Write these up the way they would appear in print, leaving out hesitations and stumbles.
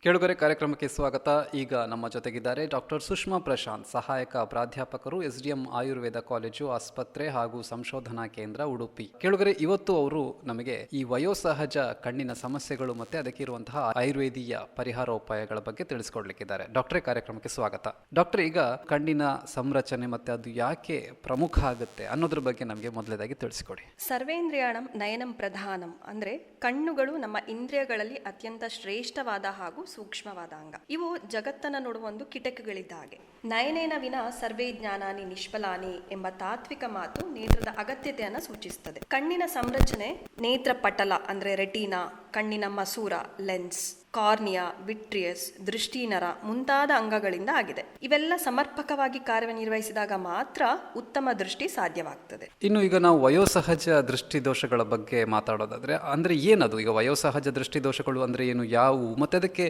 ಕೇಳುಗರೆ ಕಾರ್ಯಕ್ರಮಕ್ಕೆ ಸ್ವಾಗತ. ಈಗ ನಮ್ಮ ಜೊತೆಗಿದ್ದಾರೆ ಡಾಕ್ಟರ್ ಸುಷ್ಮಾ ಪ್ರಶಾಂತ್, ಸಹಾಯಕ ಪ್ರಾಧ್ಯಾಪಕರು, SDM ಆಯುರ್ವೇದ ಕಾಲೇಜು ಆಸ್ಪತ್ರೆ ಹಾಗೂ ಸಂಶೋಧನಾ ಕೇಂದ್ರ, ಉಡುಪಿ. ಕೇಳುಗರೆ, ಇವತ್ತು ಅವರು ನಮಗೆ ಈ ವಯೋಸಹಜ ಕಣ್ಣಿನ ಸಮಸ್ಯೆಗಳು ಮತ್ತೆ ಅದಕ್ಕೆ ಇರುವಂತಹ ಆಯುರ್ವೇದೀಯ ಪರಿಹಾರೋಪಾಯಗಳ ಬಗ್ಗೆ ತಿಳಿಸ್ಕೊಡ್ಲಿಕ್ಕಿದ್ದಾರೆ. ಡಾಕ್ಟರೇ, ಕಾರ್ಯಕ್ರಮಕ್ಕೆ ಸ್ವಾಗತ. ಡಾಕ್ಟರ್, ಈಗ ಕಣ್ಣಿನ ಸಂರಚನೆ ಮತ್ತೆ ಅದು ಯಾಕೆ ಪ್ರಮುಖ ಆಗುತ್ತೆ ಅನ್ನೋದ್ರ ಬಗ್ಗೆ ನಮಗೆ ಮೊದಲೇದಾಗಿ ತಿಳಿಸಿಕೊಡಿ. ಸರ್ವೇಂದ್ರಿಯಾಣಂ ನಯನಂ ಪ್ರಧಾನಂ ಅಂದ್ರೆ ಕಣ್ಣುಗಳು ನಮ್ಮ ಇಂದ್ರಿಯಗಳಲ್ಲಿ ಅತ್ಯಂತ ಶ್ರೇಷ್ಠವಾದ ಹಾಗೂ ಸೂಕ್ಷ್ಮವಾದ ಅಂಗ. ಇವು ಜಗತ್ತನ್ನ ನೋಡುವ ಒಂದು ಕಿಟಕಿಗಳಿದ್ದ ಹಾಗೆ. ನಯನೇನ ವಿನ ಸರ್ವೇ ಜ್ಞಾನಾನಿ ನಿಷ್ಫಲಾನಿ ಎಂಬ ತಾತ್ವಿಕ ಮಾತು ನೇತ್ರದ ಅಗತ್ಯತೆಯನ್ನು ಸೂಚಿಸುತ್ತದೆ. ಕಣ್ಣಿನ ಸಂರಚನೆ ನೇತ್ರ ಪಟಲ ಅಂದ್ರೆ ರೆಟಿನಾ, ಕಣ್ಣಿನ ಮಸೂರ ಲೆನ್ಸ್, ಕಾರ್ನಿಯಾ, ವಿಟ್ರಿಯಸ್, ದೃಷ್ಟಿನರ ಮುಂತಾದ ಅಂಗಗಳಿಂದ ಆಗಿದೆ. ಇವೆಲ್ಲ ಸಮರ್ಪಕವಾಗಿ ಕಾರ್ಯನಿರ್ವಹಿಸಿದಾಗ ಮಾತ್ರ ಉತ್ತಮ ದೃಷ್ಟಿ ಸಾಧ್ಯವಾಗ್ತದೆ. ಇನ್ನು ಈಗ ನಾವು ವಯೋಸಹಜ ದೃಷ್ಟಿ ದೋಷಗಳ ಬಗ್ಗೆ ಮಾತಾಡೋದಾದ್ರೆ ಅಂದ್ರೆ ಏನದು? ಈಗ ವಯೋಸಹಜ ದೃಷ್ಟಿ ದೋಷಗಳು ಅಂದ್ರೆ ಏನು, ಯಾವುವು, ಮತ್ತೆ ಅದಕ್ಕೆ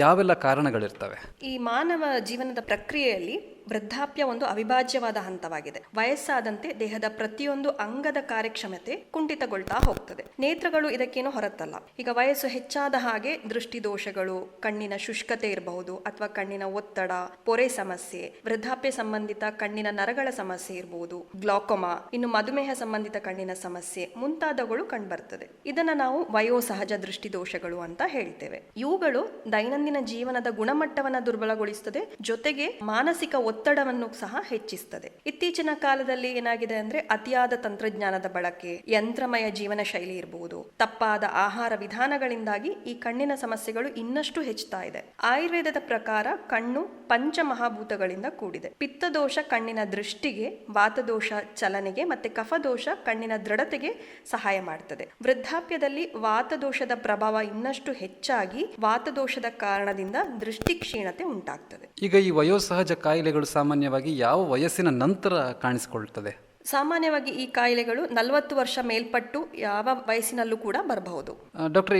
ಯಾವೆಲ್ಲ ಕಾರಣಗಳಿರ್ತವೆ? ಈ ಮಾನವ ಜೀವನದ ಪ್ರಕ್ರಿಯೆಯಲ್ಲಿ ವೃದ್ಧಾಪ್ಯ ಒಂದು ಅವಿಭಾಜ್ಯವಾದ ಹಂತವಾಗಿದೆ. ವಯಸ್ಸಾದಂತೆ ದೇಹದ ಪ್ರತಿಯೊಂದು ಅಂಗದ ಕಾರ್ಯಕ್ಷಮತೆ ಕುಂಠಿತಗೊಳ್ತಾ ಹೋಗ್ತದೆ. ನೇತ್ರಗಳು ಇದಕ್ಕೇನು ಹೊರತಲ್ಲ. ಈಗ ವಯಸ್ಸು ಹೆಚ್ಚಾದ ಹಾಗೆ ದೃಷ್ಟಿ ದೋಷಗಳು, ಕಣ್ಣಿನ ಶುಷ್ಕತೆ ಇರಬಹುದು, ಅಥವಾ ಕಣ್ಣಿನ ಒತ್ತಡ, ಪೊರೆ ಸಮಸ್ಯೆ, ವೃದ್ಧಾಪ್ಯ ಸಂಬಂಧಿತ ಕಣ್ಣಿನ ನರಗಳ ಸಮಸ್ಯೆ ಇರಬಹುದು, ಗ್ಲಾಕೋಮಾ, ಇನ್ನು ಮಧುಮೇಹ ಸಂಬಂಧಿತ ಕಣ್ಣಿನ ಸಮಸ್ಯೆ ಮುಂತಾದವುಗಳು ಕಂಡುಬರ್ತದೆ. ಇದನ್ನ ನಾವು ವಯೋಸಹಜ ದೃಷ್ಟಿ ದೋಷಗಳು ಅಂತ ಹೇಳ್ತೇವೆ. ಇವುಗಳು ದೈನಂದಿನ ಜೀವನದ ಗುಣಮಟ್ಟವನ್ನ ದುರ್ಬಲಗೊಳಿಸುತ್ತದೆ, ಜೊತೆಗೆ ಮಾನಸಿಕ ಒತ್ತಡವನ್ನು ಸಹ ಹೆಚ್ಚಿಸುತ್ತದೆ. ಇತ್ತೀಚಿನ ಕಾಲದಲ್ಲಿ ಏನಾಗಿದೆ ಅಂದ್ರೆ ಅತಿಯಾದ ತಂತ್ರಜ್ಞಾನದ ಬಳಕೆ, ಯಂತ್ರಮಯ ಜೀವನ ಶೈಲಿ ಇರಬಹುದು, ತಪ್ಪಾದ ಆಹಾರ ವಿಧಾನಗಳಿಂದಾಗಿ ಈ ಕಣ್ಣಿನ ಸಮಸ್ಯೆಗಳು ಇನ್ನಷ್ಟು ಹೆಚ್ಚುತ್ತಾ ಇದೆ. ಆಯುರ್ವೇದದ ಪ್ರಕಾರ ಕಣ್ಣು ಪಂಚಮಹಾಭೂತಗಳಿಂದ ಕೂಡಿದೆ. ಪಿತ್ತದೋಷ ಕಣ್ಣಿನ ದೃಷ್ಟಿಗೆ, ವಾತದೋಷ ಚಲನೆಗೆ ಮತ್ತೆ ಕಫದೋಷ ಕಣ್ಣಿನ ದೃಢತೆಗೆ ಸಹಾಯ ಮಾಡ್ತದೆ. ವೃದ್ಧಾಪ್ಯದಲ್ಲಿ ವಾತದೋಷದ ಪ್ರಭಾವ ಇನ್ನಷ್ಟು ಹೆಚ್ಚಾಗಿ ವಾತದೋಷದ ಕಾರಣದಿಂದ ದೃಷ್ಟಿ ಕ್ಷೀಣತೆ ಉಂಟಾಗ್ತದೆ. ಈಗ ಈ ವಯೋಸಹಜ ಕಾಯಿಲೆಗಳು ಸಾಮಾನ್ಯವಾಗಿ ಯಾವ ವಯಸ್ಸಿನ ನಂತರ ಕಾಣಿಸಿಕೊಳ್ಳುತ್ತದೆ? ಸಾಮಾನ್ಯವಾಗಿ ಈ ಕಾಯಿಲೆಗಳು 40 ವರ್ಷ ಮೇಲ್ಪಟ್ಟು ಯಾವ ವಯಸ್ಸಿನಲ್ಲೂ ಕೂಡ ಬರಬಹುದು. ಡಾಕ್ಟರ್,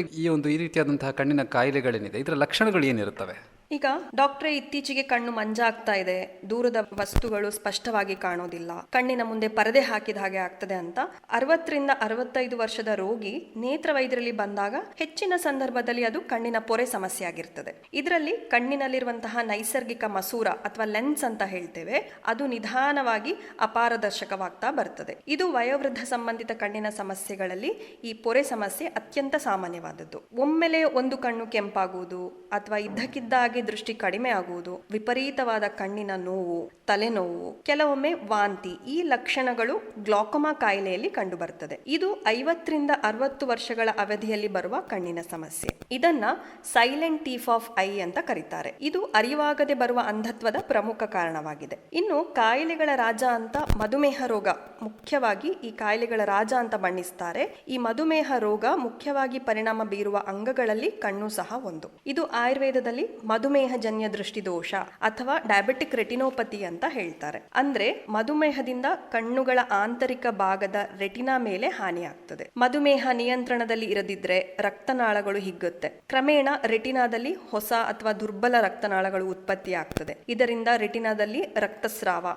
ಈ ರೀತಿಯಾದಂತಹ ಕಣ್ಣಿನ ಕಾಯಿಲೆಗಳೇನಿದೆ, ಇದರ ಲಕ್ಷಣಗಳು ಏನಿರುತ್ತವೆ? ಈಗ ಡಾಕ್ಟ್ರೇ, ಇತ್ತೀಚೆಗೆ ಕಣ್ಣು ಮಂಜಾಗ್ತಾ ಇದೆ, ದೂರದ ವಸ್ತುಗಳು ಸ್ಪಷ್ಟವಾಗಿ ಕಾಣೋದಿಲ್ಲ, ಕಣ್ಣಿನ ಮುಂದೆ ಪರದೆ ಹಾಕಿದ ಹಾಗೆ ಆಗ್ತದೆ ಅಂತ 60ರಿಂದ 65 ವರ್ಷದ ರೋಗಿ ನೇತ್ರ ವೈದ್ಯರಲ್ಲಿ ಬಂದಾಗ ಹೆಚ್ಚಿನ ಸಂದರ್ಭದಲ್ಲಿ ಅದು ಕಣ್ಣಿನ ಪೊರೆ ಸಮಸ್ಯೆ ಆಗಿರ್ತದೆ. ಇದರಲ್ಲಿ ಕಣ್ಣಿನಲ್ಲಿರುವಂತಹ ನೈಸರ್ಗಿಕ ಮಸೂರ ಅಥವಾ ಲೆನ್ಸ್ ಅಂತ ಹೇಳ್ತೇವೆ, ಅದು ನಿಧಾನವಾಗಿ ಅಪಾರದರ್ಶಕವಾಗ್ತಾ ಬರ್ತದೆ. ಇದು ವಯೋವೃದ್ಧ ಸಂಬಂಧಿತ ಕಣ್ಣಿನ ಸಮಸ್ಯೆಗಳಲ್ಲಿ ಈ ಪೊರೆ ಸಮಸ್ಯೆ ಅತ್ಯಂತ ಸಾಮಾನ್ಯವಾದದ್ದು. ಒಮ್ಮೆಲೆ ಒಂದು ಕಣ್ಣು ಕೆಂಪಾಗುವುದು ಅಥವಾ ಇದ್ದಕ್ಕಿದ್ದಾಗಿ ದೃಷ್ಟಿ ಕಡಿಮೆ ಆಗುವುದು, ವಿಪರೀತವಾದ ಕಣ್ಣಿನ ನೋವು, ತಲೆನೋವು, ಕೆಲವೊಮ್ಮೆ ವಾಂತಿ, ಈ ಲಕ್ಷಣಗಳು ಗ್ಲಾಕೋಮಾ ಕಾಯಿಲೆಯಲ್ಲಿ ಕಂಡುಬರ್ತದೆ. ಇದು 50ರಿಂದ 60 ವರ್ಷಗಳ ಅವಧಿಯಲ್ಲಿ ಬರುವ ಕಣ್ಣಿನ ಸಮಸ್ಯೆ. ಇದನ್ನ ಸೈಲೆಂಟ್ ಟೀಫ್ ಆಫ್ ಐ ಅಂತ ಕರೀತಾರೆ. ಇದು ಅರಿವಾಗದೆ ಬರುವ ಅಂಧತ್ವದ ಪ್ರಮುಖ ಕಾರಣವಾಗಿದೆ. ಇನ್ನು ಕಾಯಿಲೆಗಳ ರಾಜ ಅಂತ ಮಧುಮೇಹ ರೋಗ ಮುಖ್ಯವಾಗಿ ಈ ಕಾಯಿಲೆಗಳ ರಾಜ ಅಂತ ಬಣ್ಣಿಸ್ತಾರೆ. ಈ ಮಧುಮೇಹ ರೋಗ ಮುಖ್ಯವಾಗಿ ಪರಿಣಾಮ ಬೀರುವ ಅಂಗಗಳಲ್ಲಿ ಕಣ್ಣು ಸಹ ಒಂದು. ಇದು ಆಯುರ್ವೇದದಲ್ಲಿ ಮಧುಮೇಹಜನ್ಯ ದೃಷ್ಟಿದೋಷ ಅಥವಾ ಡಯಾಬಿಟಿಕ್ ರೆಟಿನೋಪತಿ ಅಂತ ಹೇಳ್ತಾರೆ. ಅಂದ್ರೆ ಮಧುಮೇಹದಿಂದ ಕಣ್ಣುಗಳ ಆಂತರಿಕ ಭಾಗದ ರೆಟಿನಾ ಮೇಲೆ ಹಾನಿಯಾಗ್ತದೆ. ಮಧುಮೇಹ ನಿಯಂತ್ರಣದಲ್ಲಿ ಇರದಿದ್ರೆ ರಕ್ತನಾಳಗಳು ಹಿಗ್ಗುತ್ತೆ. ಕ್ರಮೇಣ ರೆಟಿನಾದಲ್ಲಿ ಹೊಸ ಅಥವಾ ದುರ್ಬಲ ರಕ್ತನಾಳಗಳು ಉತ್ಪತ್ತಿಯಾಗ್ತದೆ. ಇದರಿಂದ ರೆಟಿನಾದಲ್ಲಿ ರಕ್ತಸ್ರಾವ,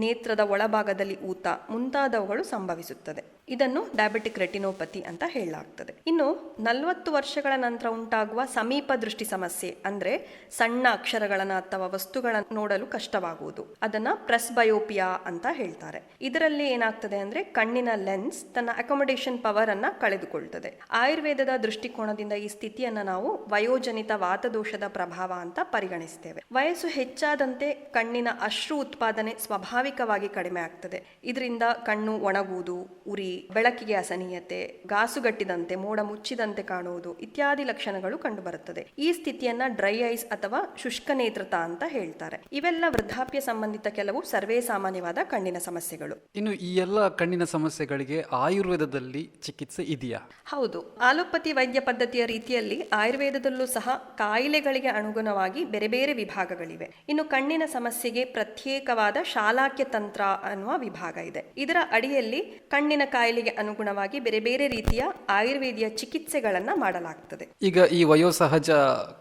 ನೇತ್ರದ ಒಳಭಾಗದಲ್ಲಿ ಊತ ಮುಂತಾದವುಗಳು ಸಂಭವಿಸುತ್ತದೆ. ಇದನ್ನು ಡಯಾಬಿಟಿಕ್ ರೆಟಿನೋಪತಿ ಅಂತ ಹೇಳಲಾಗ್ತದೆ. ಇನ್ನು 40 ವರ್ಷಗಳ ನಂತರ ಉಂಟಾಗುವ ಸಮೀಪ ದೃಷ್ಟಿ ಸಮಸ್ಯೆ ಅಂದ್ರೆ ಸಣ್ಣ ಅಕ್ಷರಗಳನ್ನ ಅಥವಾ ವಸ್ತುಗಳನ್ನು ನೋಡಲು ಕಷ್ಟವಾಗುವುದು, ಅದನ್ನ ಪ್ರೆಸ್ಬಯೋಪಿಯಾ ಅಂತ ಹೇಳ್ತಾರೆ. ಇದರಲ್ಲಿ ಏನಾಗ್ತದೆ ಅಂದ್ರೆ ಕಣ್ಣಿನ ಲೆನ್ಸ್ ತನ್ನ ಅಕೊಮಡೇಷನ್ ಪವರ್ ಅನ್ನ ಕಳೆದುಕೊಳ್ತದೆ. ಆಯುರ್ವೇದದ ದೃಷ್ಟಿಕೋನದಿಂದ ಈ ಸ್ಥಿತಿಯನ್ನ ನಾವು ವಯೋಜನಿತ ವಾತದೋಷದ ಪ್ರಭಾವ ಅಂತ ಪರಿಗಣಿಸ್ತೇವೆ. ವಯಸ್ಸು ಹೆಚ್ಚಾದಂತೆ ಕಣ್ಣಿನ ಅಶ್ರು ಉತ್ಪಾದನೆ ಸ್ವಾಭಾವಿಕವಾಗಿ ಕಡಿಮೆ ಆಗ್ತದೆ. ಇದರಿಂದ ಕಣ್ಣು ಒಣಗುವುದು, ಉರಿ, ಬೆಳಕಿಗೆ ಅಸಹನೀಯತೆ, ಗಾಸುಗಟ್ಟಿದಂತೆ, ಮೋಡ ಮುಚ್ಚಿದಂತೆ ಕಾಣುವುದು ಇತ್ಯಾದಿ ಲಕ್ಷಣಗಳು ಕಂಡುಬರುತ್ತದೆ. ಈ ಸ್ಥಿತಿಯನ್ನ ಡ್ರೈ ಐಸ್ ಅಥವಾ ಶುಷ್ಕ ನೇತ್ರತ ಅಂತ ಹೇಳ್ತಾರೆ. ಇವೆಲ್ಲ ವೃದ್ಧಾಪ್ಯ ಸಂಬಂಧಿತ ಕೆಲವು ಸರ್ವೇ ಸಾಮಾನ್ಯವಾದ ಕಣ್ಣಿನ ಸಮಸ್ಯೆಗಳು. ಇನ್ನು ಈ ಎಲ್ಲ ಕಣ್ಣಿನ ಸಮಸ್ಯೆಗಳಿಗೆ ಆಯುರ್ವೇದದಲ್ಲಿ ಚಿಕಿತ್ಸೆ ಇದೆಯಾ? ಹೌದು. ಆಲೋಪತಿ ವೈದ್ಯ ಪದ್ಧತಿಯ ರೀತಿಯಲ್ಲಿ ಆಯುರ್ವೇದದಲ್ಲೂ ಸಹ ಕಾಯಿಲೆಗಳಿಗೆ ಅನುಗುಣವಾಗಿ ಬೇರೆ ಬೇರೆ ವಿಭಾಗಗಳಿವೆ. ಇನ್ನು ಕಣ್ಣಿನ ಸಮಸ್ಯೆಗೆ ಪ್ರತ್ಯೇಕವಾದ ಶಾಲಾಕ್ಯ ತಂತ್ರ ಅನ್ನುವ ವಿಭಾಗ ಇದೆ. ಇದರ ಅಡಿಯಲ್ಲಿ ಕಣ್ಣಿನ ಕಾಯಿಲೆಗೆ ಅನುಗುಣವಾಗಿ ಬೇರೆ ಬೇರೆ ರೀತಿಯ ಆಯುರ್ವೇದಿಯ ಚಿಕಿತ್ಸೆಗಳನ್ನ ಮಾಡಲಾಗ್ತದೆ. ಈಗ ಈ ವಯೋಸಹಜ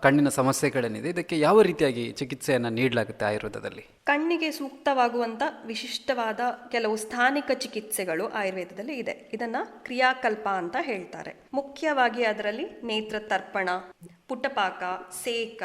ಕಣ್ಣಿನ ಸಮಸ್ಯೆಗಳೇನಿದೆ, ಇದಕ್ಕೆ ಯಾವ ರೀತಿಯಾಗಿ ಚಿಕಿತ್ಸೆಯನ್ನ ನೀಡಲಾಗುತ್ತೆ ಆಯುರ್ವೇದದಲ್ಲಿ? ಕಣ್ಣಿಗೆ ಸೂಕ್ತವಾಗುವಂತ ವಿಶಿಷ್ಟವಾದ ಕೆಲವು ಸ್ಥಾನಿಕ ಚಿಕಿತ್ಸೆಗಳು ಆಯುರ್ವೇದದಲ್ಲಿ ಇದೆ. ಇದನ್ನ ಕ್ರಿಯಾಕಲ್ಪ ಅಂತ ಹೇಳ್ತಾರೆ. ಮುಖ್ಯವಾಗಿ ಅದರಲ್ಲಿ ನೇತ್ರ ತರ್ಪಣ, ಪುಟ್ಟಪಾಕ, ಸೇಕ,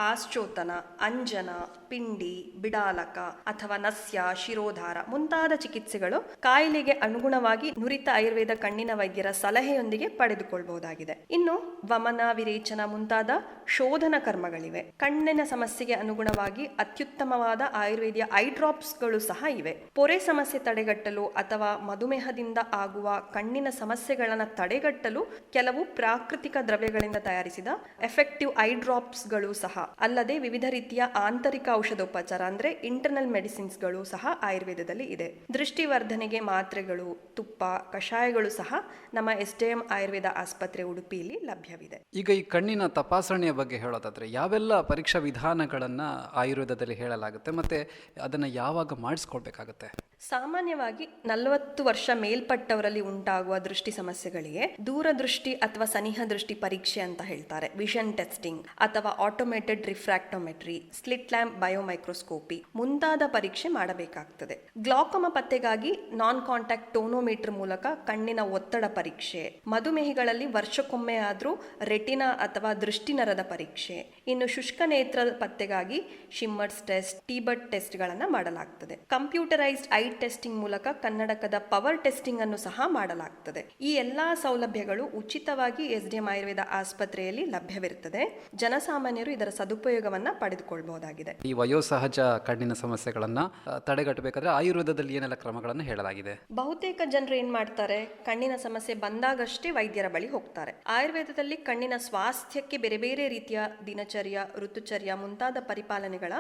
ಆಶ್ಚೋತನ, ಅಂಜನ, ಪಿಂಡಿ, ಬಿಡಾಲಕ ಅಥವಾ ನಸ್ಯ, ಶಿರೋಧಾರ ಮುಂತಾದ ಚಿಕಿತ್ಸೆಗಳು ಕಾಯಿಲೆಗೆ ಅನುಗುಣವಾಗಿ ನುರಿತ ಆಯುರ್ವೇದ ಕಣ್ಣಿನ ವೈದ್ಯರ ಸಲಹೆಯೊಂದಿಗೆ ಪಡೆದುಕೊಳ್ಳಬಹುದಾಗಿದೆ. ಇನ್ನು ವಮನ, ವಿರೇಚನ ಮುಂತಾದ ಶೋಧನ ಕರ್ಮಗಳಿವೆ. ಕಣ್ಣಿನ ಸಮಸ್ಯೆಗೆ ಅನುಗುಣವಾಗಿ ಅತ್ಯುತ್ತಮವಾದ ಆಯುರ್ವೇದಿಯ ಐ ಡ್ರಾಪ್ಸ್ಗಳು ಸಹ ಇವೆ. ಪೊರೆ ಸಮಸ್ಯೆ ತಡೆಗಟ್ಟಲು ಅಥವಾ ಮಧುಮೇಹದಿಂದ ಆಗುವ ಕಣ್ಣಿನ ಸಮಸ್ಯೆಗಳನ್ನು ತಡೆಗಟ್ಟಲು ಕೆಲವು ಪ್ರಾಕೃತಿಕ ದ್ರವ್ಯಗಳಿಂದ ತಯಾರಿಸಿದ ಎಫೆಕ್ಟಿವ್ ಐ ಡ್ರಾಪ್ಸ್ಗಳು ಸಹ ಅಲ್ಲದೆ ವಿವಿಧ ರೀತಿಯ ಆಂತರಿಕ ಔಷಧೋಪಚಾರ ಅಂದ್ರೆ ಇಂಟರ್ನಲ್ ಮೆಡಿಸಿನ್ಸ್ಗಳು ಸಹ ಆಯುರ್ವೇದದಲ್ಲಿ ಇದೆ. ದೃಷ್ಟಿವರ್ಧನೆಗೆ ಮಾತ್ರೆಗಳು, ತುಪ್ಪ, ಕಷಾಯಗಳು ಸಹ ನಮ್ಮ SDM ಆಯುರ್ವೇದ ಆಸ್ಪತ್ರೆ ಉಡುಪಿಯಲ್ಲಿ ಲಭ್ಯವಿದೆ. ಈಗ ಈ ಕಣ್ಣಿನ ತಪಾಸಣೆಯ ಬಗ್ಗೆ ಹೇಳೋದಾದ್ರೆ ಯಾವೆಲ್ಲ ಪರೀಕ್ಷಾ ವಿಧಾನಗಳನ್ನ ಆಯುರ್ವೇದದಲ್ಲಿ ಹೇಳಲಾಗುತ್ತೆ ಮತ್ತೆ ಅದನ್ನ ಯಾವಾಗ ಮಾಡಿಸ್ಕೊಳ್ಬೇಕಾಗತ್ತೆ? ಸಾಮಾನ್ಯವಾಗಿ 40 ವರ್ಷ ಮೇಲ್ಪಟ್ಟವರಲ್ಲಿ ಉಂಟಾಗುವ ದೃಷ್ಟಿ ಸಮಸ್ಯೆಗಳಿಗೆ ದೂರದೃಷ್ಟಿ ಅಥವಾ ಸನಿಹ ದೃಷ್ಟಿ ಪರೀಕ್ಷೆ ಅಂತ ಹೇಳ್ತಾರೆ, ವಿಷನ್ ಟೆಸ್ಟಿಂಗ್ ಅಥವಾ ಆಟೋಮೇಟೆಡ್ ರಿಫ್ರಾಕ್ಟೋಮೆಟ್ರಿ, ಸ್ಲಿಟ್ ಲ್ಯಾಂಪ್ ಬಯೋಮೈಕ್ರೋಸ್ಕೋಪಿ ಮುಂತಾದ ಪರೀಕ್ಷೆ ಮಾಡಬೇಕಾಗ್ತದೆ. ಗ್ಲಾಕೋಮಾ ಪತ್ತೆಗಾಗಿ ನಾನ್ ಕಾಂಟ್ಯಾಕ್ಟ್ ಟೋನೋಮೀಟರ್ ಮೂಲಕ ಕಣ್ಣಿನ ಒತ್ತಡ ಪರೀಕ್ಷೆ, ಮಧುಮೇಹಿಗಳಲ್ಲಿ ವರ್ಷಕ್ಕೊಮ್ಮೆ ಆದ್ರೂ ರೆಟಿನಾ ಅಥವಾ ದೃಷ್ಟಿನರದ ಪರೀಕ್ಷೆ, ಇನ್ನು ಶುಷ್ಕ ನೇತ್ರ ಪತ್ತೆಗಾಗಿ ಶಿಮ್ಮರ್ಸ್ ಟೆಸ್ಟ್, ಟೀಬರ್ಟ್ ಟೆಸ್ಟ್ ಗಳನ್ನ ಮಾಡಲಾಗ್ತದೆ. ಕಂಪ್ಯೂಟರೈಸ್ಡ್ ಐ ಟೆಸ್ಟಿಂಗ್ ಮೂಲಕ ಕನ್ನಡಕದ ಪವರ್ ಟೆಸ್ಟಿಂಗ್ ಅನ್ನು ಸಹ ಮಾಡಲಾಗ್ತದೆ. ಈ ಎಲ್ಲಾ ಸೌಲಭ್ಯಗಳು ಉಚಿತವಾಗಿ SDM ಆಯುರ್ವೇದ ಆಸ್ಪತ್ರೆಯಲ್ಲಿ ಲಭ್ಯವಿರುತ್ತದೆ. ಜನಸಾಮಾನ್ಯರು ಇದರ ಸದುಪಯೋಗವನ್ನ ಪಡೆದುಕೊಳ್ಳಬಹುದಾಗಿದೆ. ಈ ವಯೋಸಹಜ ಕಣ್ಣಿನ ಸಮಸ್ಯೆಗಳನ್ನ ತಡೆಗಟ್ಟಬೇಕಾದ್ರೆ ಆಯುರ್ವೇದದಲ್ಲಿ ಏನೆಲ್ಲ ಕ್ರಮಗಳನ್ನು ಹೇಳಲಾಗಿದೆ? ಬಹುತೇಕ ಜನರು ಏನ್ ಮಾಡ್ತಾರೆ, ಕಣ್ಣಿನ ಸಮಸ್ಯೆ ಬಂದಾಗಷ್ಟೇ ವೈದ್ಯರ ಬಳಿ ಹೋಗ್ತಾರೆ. ಆಯುರ್ವೇದದಲ್ಲಿ ಕಣ್ಣಿನ ಸ್ವಾಸ್ಥ್ಯಕ್ಕೆ ಬೇರೆ ಬೇರೆ ರೀತಿಯ ದಿನಚರ್ಯ, ಋತುಚರ್ಯ ಮುಂತಾದ ಪರಿಪಾಲನೆಗಳ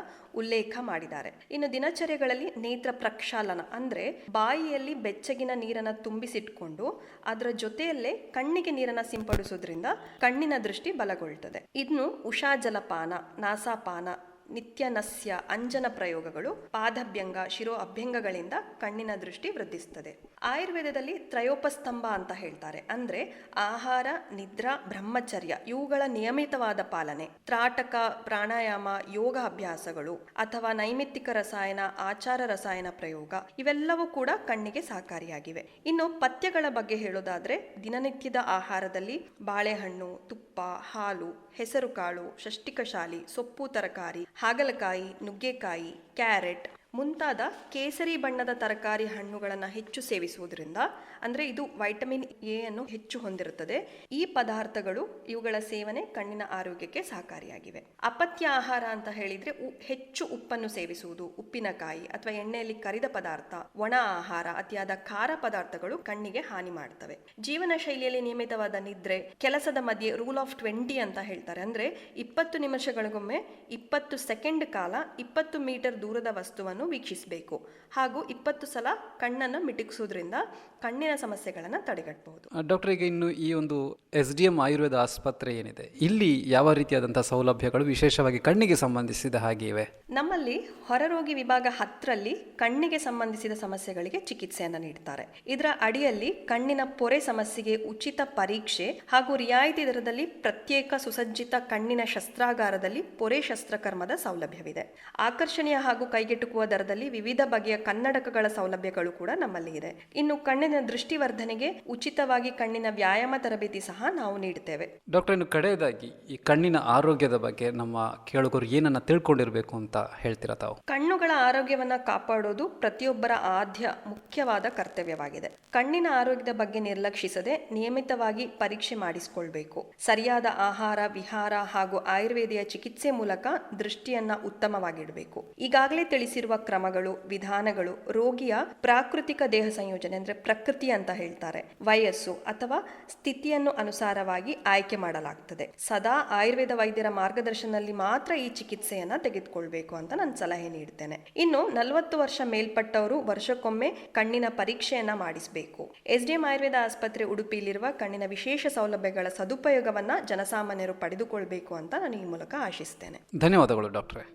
ಉಲ್ಲೇಖ ಮಾಡಿದ್ದಾರೆ. ಇನ್ನು ದಿನಚರ್ಯಗಳಲ್ಲಿ ನೇತ್ರ ಪ್ರಕ್ಷಾಲನ ಅಂದ್ರೆ ಬಾಯಿಯಲ್ಲಿ ಬೆಚ್ಚಗಿನ ನೀರನ್ನ ತುಂಬಿಸಿಟ್ಕೊಂಡು ಅದರ ಜೊತೆಯಲ್ಲೇ ಕಣ್ಣಿಗೆ ನೀರನ್ನ ಸಿಂಪಡಿಸೋದ್ರಿಂದ ಕಣ್ಣಿನ ದೃಷ್ಟಿ ಬಲಗೊಳ್ಳುತ್ತದೆ. ಇನ್ನು ಉಷಾ ಜಲಪಾನ, ನಾಸಾಪಾನ, ನಿತ್ಯ ನಸ್ಯ, ಅಂಜನ ಪ್ರಯೋಗಗಳು, ಪಾದಭ್ಯಂಗ, ಶಿರೋ ಅಭ್ಯಂಗಗಳಿಂದ ಕಣ್ಣಿನ ದೃಷ್ಟಿ ವೃದ್ಧಿಸುತ್ತದೆ. ಆಯುರ್ವೇದದಲ್ಲಿ ತ್ರಯೋಪಸ್ತಂಭ ಅಂತ ಹೇಳ್ತಾರೆ, ಅಂದ್ರೆ ಆಹಾರ, ನಿದ್ರಾ, ಬ್ರಹ್ಮಚರ್ಯ ಇವುಗಳ ನಿಯಮಿತವಾದ ಪಾಲನೆ, ತ್ರಾಟಕ, ಪ್ರಾಣಾಯಾಮ, ಯೋಗ ಅಭ್ಯಾಸಗಳು ಅಥವಾ ನೈಮಿತ್ತಿಕ ರಸಾಯನ, ಆಚಾರ ರಸಾಯನ ಪ್ರಯೋಗ ಇವೆಲ್ಲವೂ ಕೂಡ ಕಣ್ಣಿಗೆ ಸಹಕಾರಿಯಾಗಿವೆ. ಇನ್ನು ಪಥ್ಯಗಳ ಬಗ್ಗೆ ಹೇಳೋದಾದ್ರೆ ದಿನನಿತ್ಯದ ಆಹಾರದಲ್ಲಿ ಬಾಳೆಹಣ್ಣು, ತುಪ್ಪ, ಹಾಲು, ಹೆಸರುಕಾಳು, ಷಷ್ಟಿಕಶಾಲಿ, ಸೊಪ್ಪು, ತರಕಾರಿ, ಹಾಗಲಕಾಯಿ, ನುಗ್ಗೆಕಾಯಿ, ಕ್ಯಾರೆಟ್ ಮುಂತಾದ ಕೇಸರಿ ಬಣ್ಣದ ತರಕಾರಿ ಹಣ್ಣುಗಳನ್ನು ಹೆಚ್ಚು ಸೇವಿಸುವುದರಿಂದ, ಅಂದ್ರೆ ಇದು ವೈಟಮಿನ್ ಎ ಅನ್ನು ಹೆಚ್ಚು ಹೊಂದಿರುತ್ತದೆ. ಈ ಪದಾರ್ಥಗಳು ಇವುಗಳ ಸೇವನೆ ಕಣ್ಣಿನ ಆರೋಗ್ಯಕ್ಕೆ ಸಹಕಾರಿಯಾಗಿವೆ. ಅಪತ್ಯ ಆಹಾರ ಅಂತ ಹೇಳಿದ್ರೆ ಹೆಚ್ಚು ಉಪ್ಪನ್ನು ಸೇವಿಸುವುದು, ಉಪ್ಪಿನಕಾಯಿ ಅಥವಾ ಎಣ್ಣೆಯಲ್ಲಿ ಕರಿದ ಪದಾರ್ಥ, ಒಣ ಆಹಾರ, ಅತಿಯಾದ ಖಾರ ಪದಾರ್ಥಗಳು ಕಣ್ಣಿಗೆ ಹಾನಿ ಮಾಡ್ತವೆ. ಜೀವನ ಶೈಲಿಯಲ್ಲಿ ನಿಯಮಿತವಾದ ನಿದ್ರೆ, ಕೆಲಸದ ಮಧ್ಯೆ ರೂಲ್ ಆಫ್ 20 ಅಂತ ಹೇಳ್ತಾರೆ, ಅಂದ್ರೆ 20 ನಿಮಿಷಗಳಿಗೊಮ್ಮೆ 20 ಸೆಕೆಂಡ್ ಕಾಲ 20 ಮೀಟರ್ ದೂರದ ವಸ್ತುವನ್ನು ವೀಕ್ಷಿಸಬೇಕು ಹಾಗೂ 20 ಸಲ ಕಣ್ಣನ್ನು ಮಿಟುಕಿಸೋದ್ರಿಂದ ಕಣ್ಣಿನ ಸಮಸ್ಯೆಗಳನ್ನು ತಡೆಗಟ್ಟಬಹುದು. ಡಾಕ್ಟರ್, ಈಗ ಇನ್ನು ಈ ಒಂದು SDM ಆಯುರ್ವೇದ ಆಸ್ಪತ್ರೆ ಏನಿದೆ, ಇಲ್ಲಿ ಯಾವ ರೀತಿಯಾದಂತಹ ಸೌಲಭ್ಯಗಳು ವಿಶೇಷವಾಗಿ ಕಣ್ಣಿಗೆ ಸಂಬಂಧಿಸಿದ ಹಾಗೆ ಇವೆ? ನಮ್ಮಲ್ಲಿ ಹೊರರೋಗಿ ವಿಭಾಗ 10ರಲ್ಲಿ ಕಣ್ಣಿಗೆ ಸಂಬಂಧಿಸಿದ ಸಮಸ್ಯೆಗಳಿಗೆ ಚಿಕಿತ್ಸೆಯನ್ನು ನೀಡ್ತಾರೆ. ಇದರ ಅಡಿಯಲ್ಲಿ ಕಣ್ಣಿನ ಪೊರೆ ಸಮಸ್ಯೆಗೆ ಉಚಿತ ಪರೀಕ್ಷೆ ಹಾಗೂ ರಿಯಾಯಿತಿ ದರದಲ್ಲಿ ಪ್ರತ್ಯೇಕ ಸುಸಜ್ಜಿತ ಕಣ್ಣಿನ ಶಸ್ತ್ರಾಗಾರದಲ್ಲಿ ಪೊರೆ ಶಸ್ತ್ರಕರ್ಮದ ಸೌಲಭ್ಯವಿದೆ. ಆಕರ್ಷಣೀಯ ಹಾಗೂ ಕೈಗೆಟುಕುವ ದರದಲ್ಲಿ ವಿವಿಧ ಬಗೆಯ ಕನ್ನಡಕಗಳ ಸೌಲಭ್ಯಗಳು ಕೂಡ ನಮ್ಮಲ್ಲಿ ಇದೆ. ಇನ್ನು ಕಣ್ಣಿನ ದೃಷ್ಟಿವರ್ಧನೆಗೆ ಉಚಿತವಾಗಿ ಕಣ್ಣಿನ ವ್ಯಾಯಾಮ ತರಬೇತಿ ಸಹ ನಾವು ನೀಡುತ್ತೇವೆ. ಡಾಕ್ಟರ್, ಇನ್ನು ಕಡೆಯದಾಗಿ ಈ ಕಣ್ಣಿನ ಆರೋಗ್ಯದ ಬಗ್ಗೆ ನಮ್ಮ ಕೇಳುಗರು ಏನನ್ನ ತಿಳ್ಕೊಂಡಿರ್ಬೇಕು ಅಂತ ಹೇಳ್ತೀರಾ ತಾವು? ಕಣ್ಣುಗಳ ಆರೋಗ್ಯವನ್ನ ಕಾಪಾಡೋದು ಪ್ರತಿಯೊಬ್ಬರ ಆದ್ಯ ಮುಖ್ಯವಾದ ಕರ್ತವ್ಯವಾಗಿದೆ. ಕಣ್ಣಿನ ಆರೋಗ್ಯದ ಬಗ್ಗೆ ನಿರ್ಲಕ್ಷಿಸದೆ ನಿಯಮಿತವಾಗಿ ಪರೀಕ್ಷೆ ಮಾಡಿಸಿಕೊಳ್ಬೇಕು. ಸರಿಯಾದ ಆಹಾರ, ವಿಹಾರ ಹಾಗೂ ಆಯುರ್ವೇದಿಯ ಚಿಕಿತ್ಸೆ ಮೂಲಕ ದೃಷ್ಟಿಯನ್ನ ಉತ್ತಮವಾಗಿಡಬೇಕು. ಈಗಾಗಲೇ ತಿಳಿಸಿರುವ ಕ್ರಮಗಳು, ವಿಧಾನಗಳು ರೋಗಿಯ ಪ್ರಾಕೃತಿಕ ದೇಹ ಸಂಯೋಜನೆ ಅಂದ್ರೆ ಪ್ರಕೃತಿ ಅಂತ ಹೇಳ್ತಾರೆ, ವಯಸ್ಸು ಅಥವಾ ಸ್ಥಿತಿಯನ್ನು ಅನುಸಾರವಾಗಿ ಆಯ್ಕೆ ಮಾಡಲಾಗ್ತದೆ. ಸದಾ ಆಯುರ್ವೇದ ವೈದ್ಯರ ಮಾರ್ಗದರ್ಶನದಲ್ಲಿ ಮಾತ್ರ ಈ ಚಿಕಿತ್ಸೆಯನ್ನ ತೆಗೆದುಕೊಳ್ಬೇಕು ಅಂತ ನಾನು ಸಲಹೆ ನೀಡ್ತೇನೆ. ಇನ್ನು 40 ವರ್ಷ ಮೇಲ್ಪಟ್ಟವರು ವರ್ಷಕ್ಕೊಮ್ಮೆ ಕಣ್ಣಿನ ಪರೀಕ್ಷೆಯನ್ನ ಮಾಡಿಸಬೇಕು. SDM ಆಯುರ್ವೇದ ಆಸ್ಪತ್ರೆ ಉಡುಪಿಯಲ್ಲಿರುವ ಕಣ್ಣಿನ ವಿಶೇಷ ಸೌಲಭ್ಯಗಳ ಸದುಪಯೋಗವನ್ನ ಜನಸಾಮಾನ್ಯರು ಪಡೆದುಕೊಳ್ಬೇಕು ಅಂತ ನಾನು ಈ ಮೂಲಕ ಆಶಿಸ್ತೇನೆ. ಧನ್ಯವಾದಗಳು ಡಾಕ್ಟ್ರೆ.